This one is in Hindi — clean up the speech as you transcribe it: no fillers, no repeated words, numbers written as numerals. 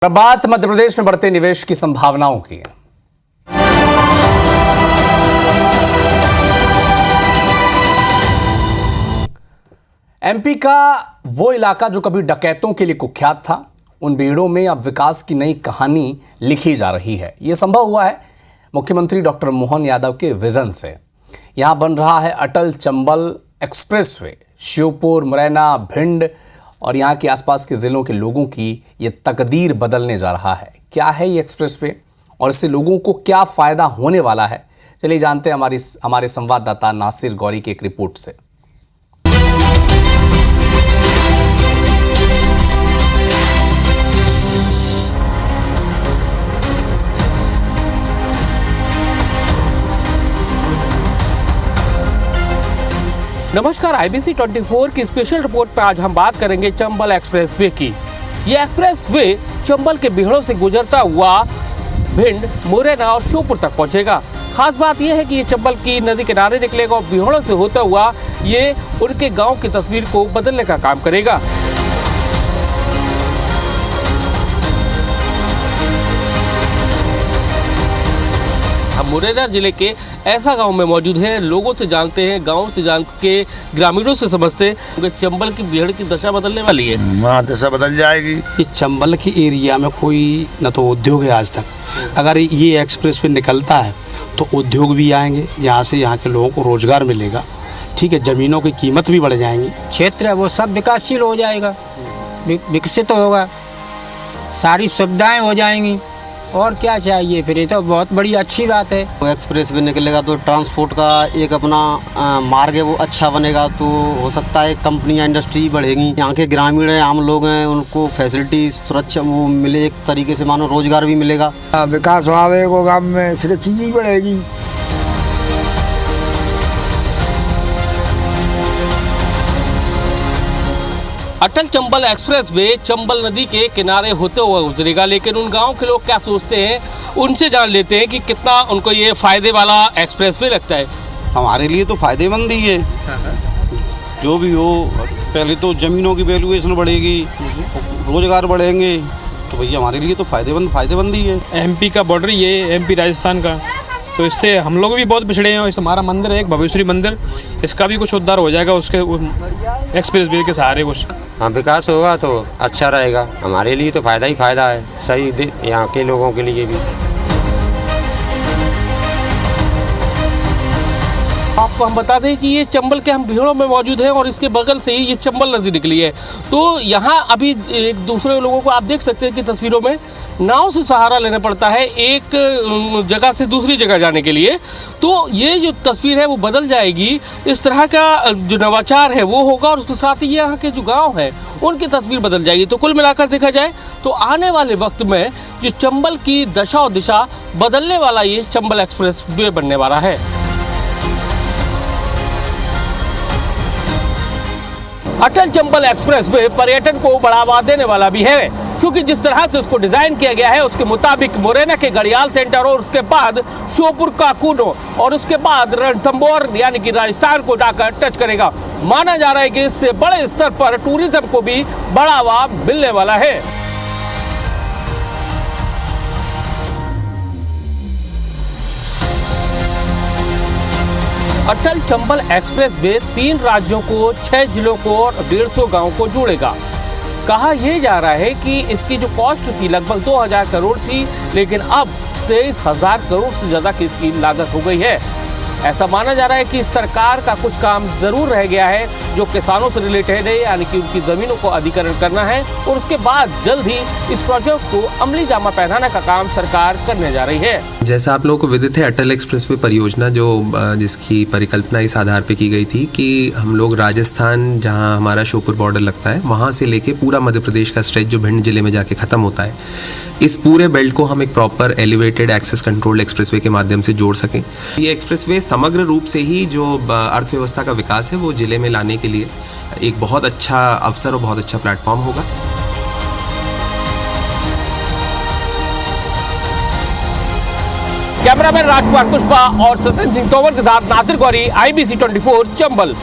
अब बात मध्य प्रदेश में बढ़ते निवेश की संभावनाओं की है। एमपी का वो इलाका जो कभी डकैतों के लिए कुख्यात था, उन बीड़ों में अब विकास की नई कहानी लिखी जा रही है। ये संभव हुआ है मुख्यमंत्री डॉक्टर मोहन यादव के विजन से। यहां बन रहा है अटल चंबल एक्सप्रेसवे। श्योपुर, मुरैना, भिंड और यहाँ के आसपास के ज़िलों के लोगों की ये तकदीर बदलने जा रहा है। क्या है ये एक्सप्रेसवे और इससे लोगों को क्या फ़ायदा होने वाला है, चलिए जानते हैं हमारे संवाददाता नासिर गौरी की एक रिपोर्ट से। नमस्कार, IBC 24 की स्पेशल रिपोर्ट पर आज हम बात करेंगे चंबल एक्सप्रेसवे की। ये एक्सप्रेसवे चंबल के बिहड़ों से गुजरता हुआ भिंड, मुरैना और श्योपुर तक पहुंचेगा। खास बात यह है कि ये चंबल की नदी किनारे निकलेगा और बिहड़ों से होता हुआ ये उनके गांव की तस्वीर को बदलने का काम करेगा। हम मुरैना जिले के ऐसा गांव में मौजूद है। लोगों से जानते हैं, गांव से जान के ग्रामीणों से समझते हैं कि चंबल की बिहड़ की दशा बदलने वाली है। वहाँ दशा बदल जाएगी। ये चंबल की एरिया में कोई न तो उद्योग है आज तक। अगर ये एक्सप्रेस पे निकलता है तो उद्योग भी आएंगे, यहाँ से यहाँ के लोगों को रोजगार मिलेगा। ठीक है, ज़मीनों की कीमत भी बढ़ जाएंगी। क्षेत्र है वो सब विकासशील हो जाएगा, विकसित होगा, सारी सुविधाएं हो जाएंगी। और क्या चाहिए फिर, ये तो बहुत बड़ी अच्छी बात है। एक्सप्रेस वे निकलेगा तो ट्रांसपोर्ट का एक अपना मार्ग है वो अच्छा बनेगा, तो हो सकता है कंपनियां, इंडस्ट्री बढ़ेगी। यहाँ के ग्रामीण हैं, आम लोग हैं, उनको फैसिलिटी सुरक्षा वो मिले, एक तरीके से मानो रोजगार भी मिलेगा। विकास होगा गाँव में, सुरक्षा ही बढ़ेगी। अटल चंबल एक्सप्रेसवे चंबल नदी के किनारे होते हुए गुजरेगा, लेकिन उन गांव के लोग क्या सोचते हैं उनसे जान लेते हैं कि कितना उनको ये फायदे वाला एक्सप्रेसवे लगता है। हमारे लिए तो फायदेमंद ही है। जो भी हो, पहले तो ज़मीनों की वैल्यूएशन बढ़ेगी, रोजगार बढ़ेंगे, तो भैया हमारे लिए तो फायदेमंद ही है। MP का बॉर्डर ये MP राजस्थान का, तो इससे हम लोग भी बहुत पिछड़े हैं। और हमारा मंदिर है एक भवेश्वरी मंदिर, इसका भी कुछ उद्धार हो जाएगा उसके एक्सप्रेसवे के सहारे कुछ। हाँ, विकास होगा तो अच्छा रहेगा, हमारे लिए तो फ़ायदा ही फ़ायदा है, सही यहाँ के लोगों के लिए भी। आपको हम बता दें कि ये चंबल के हम बिहड़ों में मौजूद हैं और इसके बगल से ही ये चंबल नदी निकली है। तो यहाँ अभी एक दूसरे लोगों को आप देख सकते हैं कि तस्वीरों में नाव से सहारा लेना पड़ता है एक जगह से दूसरी जगह जाने के लिए। तो ये जो तस्वीर है वो बदल जाएगी। इस तरह का जो नवाचार है वो होगा और उसके साथ ही यहाँ के जो गाँव हैं उनकी तस्वीर बदल जाएगी। तो कुल मिलाकर देखा जाए तो आने वाले वक्त में जो चंबल की दशा और दिशा बदलने वाला ये चंबल एक्सप्रेस वे बनने वाला है। अटल चंबल एक्सप्रेसवे पर्यटन को बढ़ावा देने वाला भी है, क्योंकि जिस तरह से उसको डिजाइन किया गया है उसके मुताबिक मुरैना के घड़ियाल सेंटर और उसके बाद श्योपुर का कूनो और उसके बाद रणथंभौर यानी कि राजस्थान को जाकर टच करेगा। माना जा रहा है कि इससे बड़े स्तर पर टूरिज्म को भी बढ़ावा मिलने वाला है। अटल चंबल एक्सप्रेसवे 3 राज्यों को, 6 जिलों को और 150 गांवों को जोड़ेगा। कहा यह जा रहा है कि इसकी जो कॉस्ट थी लगभग 2000 करोड़ थी, लेकिन अब 23,000 करोड़ से ज़्यादा की इसकी लागत हो गई है। ऐसा माना जा रहा है कि सरकार का कुछ काम ज़रूर रह गया है जो किसानों से रिलेटेड है, यानी कि उनकी ज़मीनों को अधिग्रहण करना है और उसके बाद जल्द ही इस प्रोजेक्ट को अमली जामा पहनाने का काम सरकार करने जा रही है। जैसा आप लोगों को विदित है, अटल एक्सप्रेसवे परियोजना जिसकी परिकल्पना इस आधार पे की गई थी कि हम लोग राजस्थान, जहां हमारा श्योपुर बॉर्डर लगता है, वहां से लेके पूरा मध्य प्रदेश का स्ट्रेच जो भिंड जिले में जाके ख़त्म होता है, इस पूरे बेल्ट को हम एक proper elevated access control expressway के माध्यम से जोड़ सकें। ये एक्सप्रेसवे समग्र रूप से ही जो अर्थव्यवस्था का विकास है वो जिले में लाने के लिए एक बहुत अच्छा अवसर और बहुत अच्छा प्लेटफॉर्म होगा। कैमरामैन राजकुमार कुशवाहा और सत्येंद्र सिंह तोमर के साथ नासिर गौरी, IBC 24 चंबल।